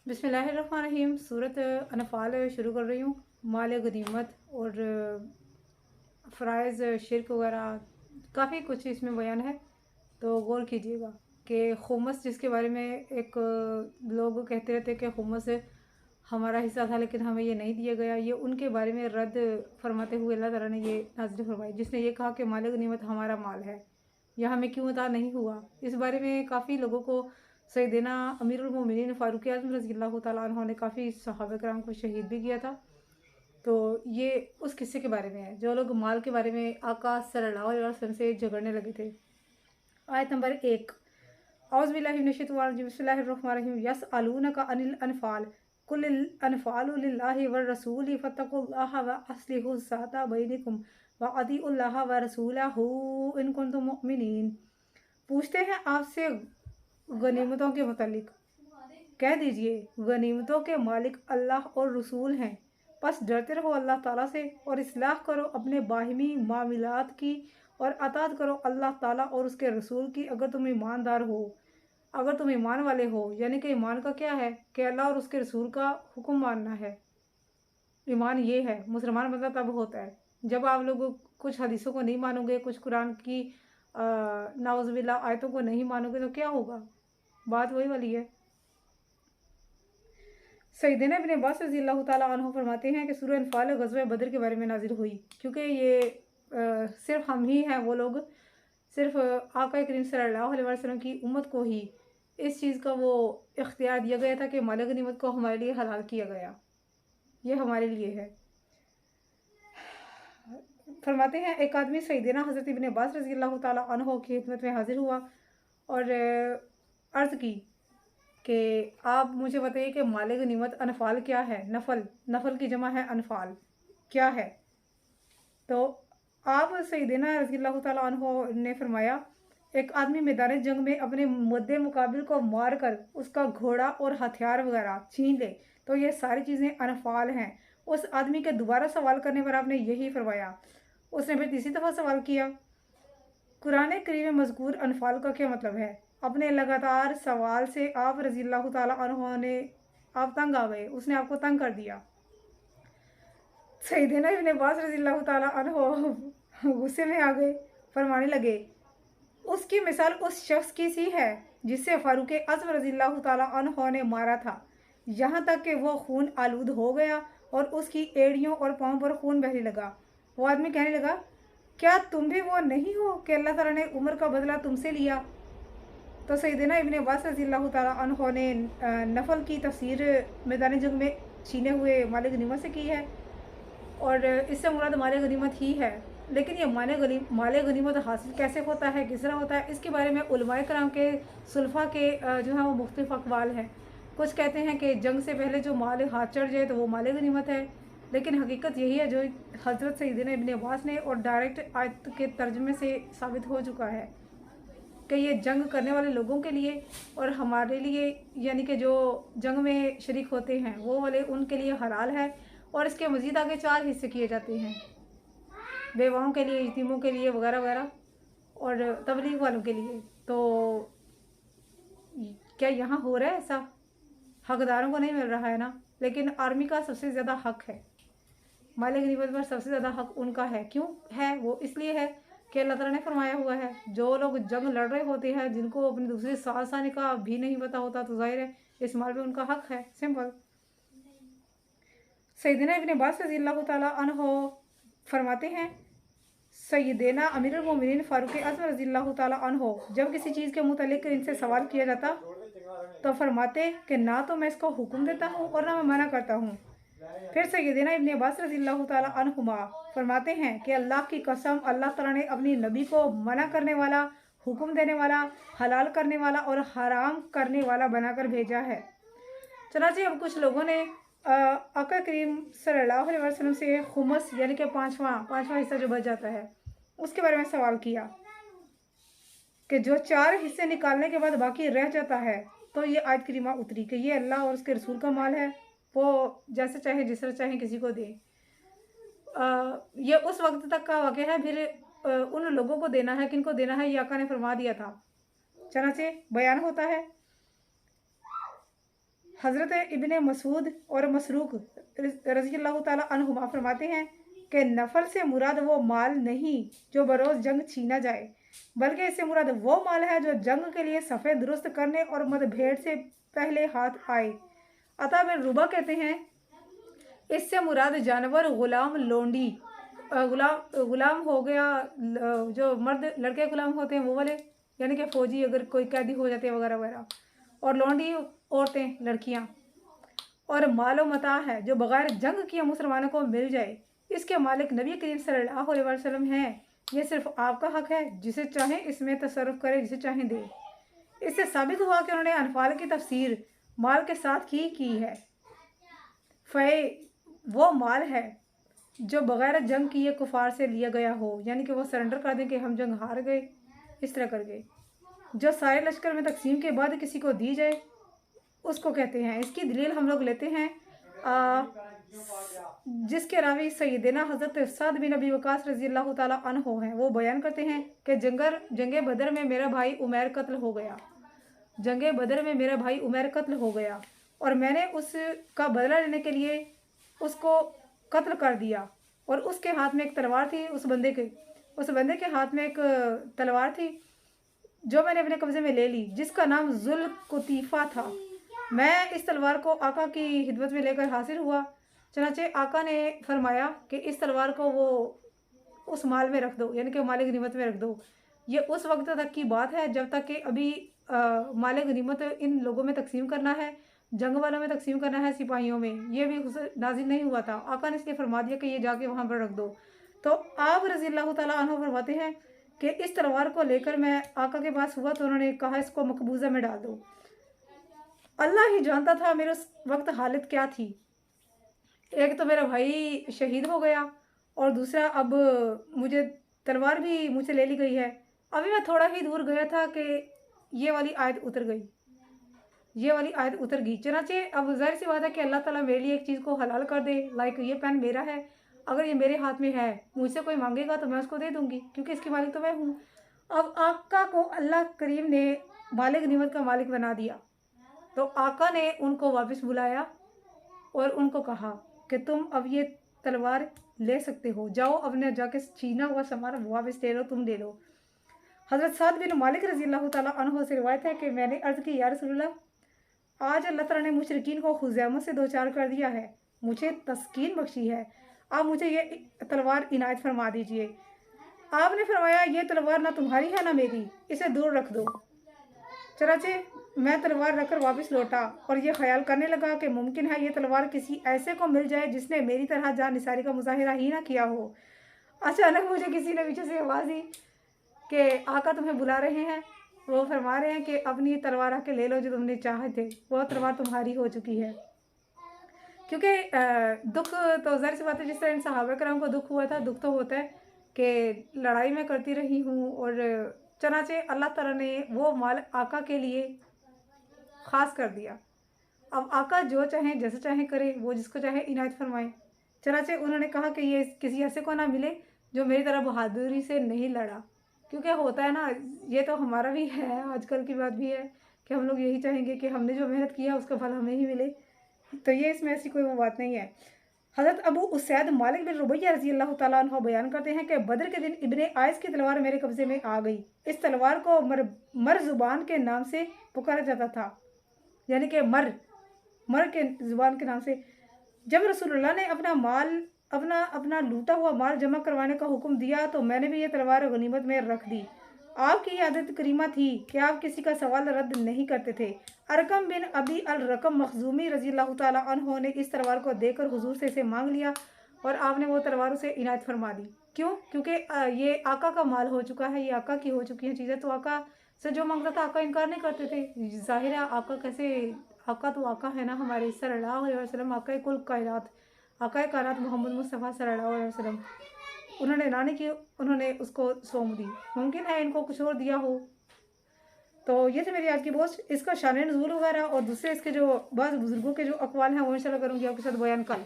बिस्मिल्लाहिर्रहमानिर्रहीम। सूरत अनफ़ाल शुरू कर रही हूँ। माल गनीमत और फ़राइज़ शिरक वगैरह काफ़ी कुछ इसमें बयान है, तो गौर कीजिएगा कि खुमस जिसके बारे में एक लोग कहते रहते हैं कि खुमस हमारा हिस्सा था लेकिन हमें ये नहीं दिया गया, ये उनके बारे में रद्द फरमाते हुए अल्लाह ताला ने ये नाज़िल फरमाई, जिसने ये कहा कि माल गनीमत हमारा माल है, यह हमें क्यों अता नहीं हुआ। इस बारे में काफ़ी लोगों को सैयदना अमीरुल मोमिनीन फ़ारूक आज़म रज़ी अल्लाह तआला अन्हु ने काफ़ी सहाबा कराम को शहीद भी किया था। तो ये उस किस्से के बारे में है, जो लोग माल के बारे में आका सल्लल्लाहु अलैहि वसल्लम से झगड़ने लगे थे। आयत नंबर 1, औज़ु बिल्लाहि मिनश शैतानिर रजीम, बिस्मिल्लाहिर रहमानिर रहीम। यसअलूनका अनिल अनफ़ाल कुलिल अनफ़ालु लिल्लाहि वर रसूलि फत्तकुल्लाह व अस्लिहु ज़ाता बैनिकुम व अतीउल्लाह व रसूलहु इन कुंतुम मुमिनीन। पूछते हैं आपसे गनीमतों के मुतालिक, कह दीजिए गनीमतों के मालिक अल्लाह और रसूल हैं, बस डरते रहो अल्लाह ताला से और इस्लाह करो अपने बाहिमी मामलात की और अतात करो अल्लाह ताला और उसके रसूल की अगर तुम ईमानदार हो, अगर तुम ईमान वाले हो। यानी कि ईमान का क्या है कि अल्लाह और उसके रसूल का हुक्म मानना है। ईमान ये है, मुसलमान बंदा तब होता है जब आप लोग कुछ हदीसों को नहीं मानोगे, कुछ कुरान की नाउज़ुबिल्लाह आयतों को नहीं मानोगे तो क्या होगा। बात वही वाली है। सैयदना इब्न अब्बास रज़ी अल्लाह तआला अन्हु फरमाते हैं कि सूरह अनफ़ाल ग़ज़वा बदर के बारे में नाज़िल हुई, क्योंकि ये सिर्फ हम ही हैं वो लोग, सिर्फ आका करीम सल्लल्लाहु अलैहि वसल्लम की उम्मत को ही इस चीज़ का वो इख्तियार दिया गया था कि माल गनीमत को हमारे लिए हलाल किया गया, ये हमारे लिए है। फरमाते हैं एक आदमी सैयदना हज़रत इब्न अब्बास रज़ी अल्लाह तआला अन्हु की खिदमत में हाजिर हुआ और अर्ज़ की कि आप मुझे बताइए कि माल गनीमत अनफ़ाल क्या है। नफ़ल, नफ़ल की जमा है अनफ़ाल, क्या है। तो आप सैयदना रज़ी अल्लाह तआला अन्हु ने फरमाया, एक आदमी मैदान जंग में अपने मुद्दे मुकाबिल को मार कर उसका घोड़ा और हथियार वगैरह छीन ले तो ये सारी चीज़ें अनफ़ाल हैं। उस आदमी के दोबारा सवाल करने पर आपने यही फरमाया। उसने फिर तीसरी दफ़ा सवाल किया, कुरान करीम में मज़कूर अनफ़ाल का क्या मतलब है। अपने लगातार सवाल से आप रज़ी अल्लाह तआला अन्हु ने आप तंग आ गए, उसने आपको तंग कर दिया। सैयदना इब्न अब्बास रज़ी अल्लाह तआला अन्हु गुस्से में आ गए, फरमाने लगे, उसकी मिसाल उस शख्स की सी है जिससे फ़ारूक आज़म रज़ी अल्लाह तआला अन्हु ने मारा था, यहाँ तक कि वो खून आलूद हो गया और उसकी एड़ियों और पाँव पर खून बहने लगा। वो आदमी कहने लगा, क्या तुम भी वो नहीं हो कि अल्लाह ताला ने उम्र का बदला तुमसे लिया। तो सैयदना इब्न अब्बास रज़ी अल्लाह तआला अन्हु ने नफ़ल की तफसीर मैदान जंग में छीने हुए माल गनीमत से की है और इससे मुराद माल गनीमत ही है। लेकिन ये माल गनीमत हासिल कैसे होता है, किस तरह होता है, इसके बारे में उलमाए कराम के सुल्फ़ा के जो है वो मुख्तलिफ अक़वाल हैं। कुछ कहते हैं कि जंग से पहले जो माल हाथ चढ़ जाए तो वो माल गनीमत है, लेकिन हकीकत यही है जो हज़रत सैयदना इब्न अब्बास ने और डायरेक्ट आयत के तर्जुमे से साबित हो चुका है कि ये जंग करने वाले लोगों के लिए और हमारे लिए, यानी कि जो जंग में शरीक होते हैं वो वाले उनके लिए हलाल है। और इसके मज़ीद आगे 4 हिस्से किए जाते हैं, बेवाओं के लिए, यतीमों के लिए वगैरह वगैरह और तबलीग वालों के लिए। तो क्या यहाँ हो रहा है ऐसा? हकदारों को नहीं मिल रहा है ना। लेकिन आर्मी का सबसे ज़्यादा हक है, माल गनीमत पर सबसे ज़्यादा हक उनका है। क्यों है? वो इसलिए है कि अल्लाह ताला ने फरमाया हुआ है, जो लोग जंग लड़ रहे होते हैं जिनको अपनी दूसरी सास आने का भी नहीं पता होता, तो जाहिर है इस माल में उनका हक है। सिंपल। सैयदना इब्न अब्बास रज़ी अल्लाह तआला अन्हु फरमाते हैं, सैयदना अमीरुल मोमिनीन फ़ारूक आज़म रज़ी अल्लाह तआला अन्हु जब किसी चीज़ के मुतालिक इनसे सवाल किया जाता तो फरमाते कि ना तो मैं इसको हुक्म देता हूँ और ना मैं मना करता हूँ। फिर सैयदना इब्न अब्बास रज़ी अल्लाह तआला अन्हुमा फरमाते हैं कि अल्लाह की कसम, अल्लाह ताला ने अपनी नबी को मना करने वाला, हुक्म देने वाला, हलाल करने वाला और हराम करने वाला बनाकर भेजा है। चनाचे अब कुछ लोगों ने आका करीम सल्लल्लाहु अलैहि वसल्लम से खुमस यानी कि पाँचवा हिस्सा जो बच जाता है उसके बारे में सवाल किया कि जो 4 हिस्से निकालने के बाद बाकी रह जाता है, तो ये आयत करीमा उतरी कि ये अल्लाह और उसके रसूल का माल है, वो जैसे चाहे जिस तरह चाहे किसी को दे। ये उस वक्त तक का वाक़या है। फिर उन लोगों को देना है, किनको देना है ये आका ने फरमा दिया था। चनाचे बयान होता है हज़रत इब्ने मसूद और मसरूक रज़ी अल्लाह ताला अन्हुमा फरमाते हैं कि नफल से मुराद वो माल नहीं जो बरोज़ जंग छीना जाए, बल्कि इससे मुराद वो माल है जो जंग के लिए सफ़े दुरुस्त करने और मतभेद से पहले हाथ आए। अता बिन रुबा कहते हैं, इससे मुराद जानवर, गुलाम, लोंडी, गुलाम हो गया, जो मर्द लड़के गुलाम होते हैं वो वाले, यानी कि फ़ौजी अगर कोई कैदी हो जाते हैं वगैरह वगैरह, और लोंडी औरतें, लड़कियां, और मालो मता है जो बगैर जंग किए मुसलमानों को मिल जाए। इसके मालिक नबी करीम सल्लल्लाहु अलैहि वसल्लम हैं। ये सिर्फ आपका हक है, जिसे चाहे इसमें तसर्रुफ करे, जिसे चाहे दे। इससे साबित हुआ कि उन्होंने अनफाल की तफसीर माल के साथ ही की है। फ़े वो माल है जो बगैर जंग किए कुफार से लिया गया हो, यानी कि वो सरेंडर कर दें कि हम जंग हार गए, इस तरह कर गए, जो सारे लश्कर में तकसीम के बाद किसी को दी जाए उसको कहते हैं। इसकी दलील हम लोग लेते हैं जिसके रावी सैयदना हज़रत साद बिन अबी वक़ास रज़ी अल्लाह ताला अन्हो हैं। वो बयान करते हैं कि जंगे बदर में मेरा भाई उमैर कत्ल हो गया। जंगे बदर में मेरा भाई उमैर कत्ल हो गया और मैंने उसका बदला लेने के लिए उसको कत्ल कर दिया, और उसके हाथ में एक तलवार थी। उस बंदे के हाथ में एक तलवार थी जो मैंने अपने कब्ज़े में ले ली, जिसका नाम जुल कुतीफ़ा था। मैं इस तलवार को आका की खिदमत में लेकर हाजिर हुआ। चनाचे आका ने फरमाया कि इस तलवार को वो उस माल में रख दो, यानी कि माल गनीमत में रख दो। ये उस वक्त तक की बात है जब तक कि अभी माल गनीमत इन लोगों में तकसीम करना है, जंग वालों में तकसीम करना है, सिपाहियों में, ये भी नाजिल नहीं हुआ था। आका ने इसलिए फरमा दिया कि ये जाके वहाँ पर रख दो। तो आप रज़ी अल्लाह ताला अन्हु फरमाते हैं कि इस तलवार को लेकर मैं आका के पास हुआ तो उन्होंने कहा इसको मकबूजा में डाल दो। अल्लाह ही जानता था मेरे उस वक्त हालत क्या थी। एक तो मेरा भाई शहीद हो गया और दूसरा अब मुझे तलवार भी मुझसे ले ली गई है। अभी मैं थोड़ा ही दूर गया था कि ये वाली आयत उतर गई। चनाचे अब ज़ाहिर सी बात है कि अल्लाह ताला मेरे लिए एक चीज़ को हलाल कर दे। लाइक ये पेन मेरा है, अगर ये मेरे हाथ में है, मुझसे कोई मांगेगा तो मैं उसको दे दूँगी, क्योंकि इसकी मालिक तो मैं हूँ। अब आका को अल्लाह करीम ने मालिक गनीमत का मालिक बना दिया, तो आका ने उनको वापस बुलाया और उनको कहा कि तुम अब ये तलवार ले सकते हो, जाओ अपने जाके छीना हुआ सामान वापस ले लो, तुम ले लो। हज़रत साद बिन मालिक रज़ी अल्लाह ताला अन्हु से रिवायत है कि मैंने अर्ज़ की, या रसूलल्लाह, आज अल्लाह ताला ने मुशरिकीन को खुज़ैमत से दो चार कर दिया है, मुझे तस्कीन बख्शी है, आप मुझे ये तलवार इनायत फरमा दीजिए। आपने फरमाया, ये तलवार ना तुम्हारी है ना मेरी, इसे दूर रख दो। चनाचे मैं तलवार रखकर वापस लौटा और ये ख्याल करने लगा कि मुमकिन है ये तलवार किसी ऐसे को मिल जाए जिसने मेरी तरह जान निसारी का मुजाहिरा ही ना किया हो। अचानक मुझे किसी ने पीछे से आवाज़ दी कि आका तुम्हें बुला रहे हैं। वो फरमा रहे हैं कि अपनी तलवार आके ले लो जो तुमने चाहे थे, वो तलवार तुम्हारी हो चुकी है। क्योंकि दुख तो ज़ाहिर सी बात है, जिस तरह इन सहाबा कराम को दुख हुआ था, दुख तो होता है कि लड़ाई में करती रही हूँ, और चनाचे अल्लाह ताला ने वो माल आका के लिए ख़ास कर दिया। अब आका जो चाहे जैसे चाहे करे, वो जिसको चाहे इनायत फरमाए। चनाचे उन्होंने कहा कि ये किसी ऐसे को ना मिले जो मेरी तरह बहादुरी से नहीं लड़ा, क्योंकि होता है ना, ये तो हमारा भी है, आजकल की बात भी है कि हम लोग यही चाहेंगे कि हमने जो मेहनत किया उसका फल हमें ही मिले। तो ये इसमें ऐसी कोई वो बात नहीं है। हज़रत अबू उसैद मालिक बिन रुबैया रज़ी अल्लाह ताला अन्हु बयान करते हैं कि बदर के दिन इब्ने आयस की तलवार मेरे कब्ज़े में आ गई। इस तलवार को मर ज़ुबान के नाम से पुकारा जाता था, यानी कि मर के ज़ुबान के नाम से। जब रसूलुल्लाह ने अपना लूटा हुआ माल जमा करवाने का हुक्म दिया तो मैंने भी ये तलवार गनीमत में रख दी। आपकी आदत करीमा थी कि आप किसी का सवाल रद्द नहीं करते थे। अरकम बिन अबी अल रकम मखजूमी रज़ी अल्लाह ताला अन्हो ने इस तलवार को देकर हुजूर से इसे मांग लिया और आपने वो तलवार उसे इनायत फरमा दी। क्यों? क्योंकि ये आका का माल हो चुका है, ये आका की हो चुकी हैं चीज़ें, तो आका से जो मांगता था आका इनकार नहीं करते थे। ज़ाहिर है आका कैसे, आका तो आका है ना हमारे सल्लल्लाहु अलैहि वसल्लम, आका कुल कायनात, आका कायनात मोहम्मद मुस्तफ़ा सल्लल्लाहु अलैहि वसल्लम। उन्होंने नाने की, उन्होंने उसको सौंप दी। मुमकिन है इनको कुछ और दिया हो। तो ये थे मेरी आज की पोस्ट। इसका शान नुज़ूल वगैरह और दूसरे इसके जो बाज़ बुज़ुर्गों के जो अक़वाल हैं वो इंशाल्लाह करूँगी आपके साथ बयान कल।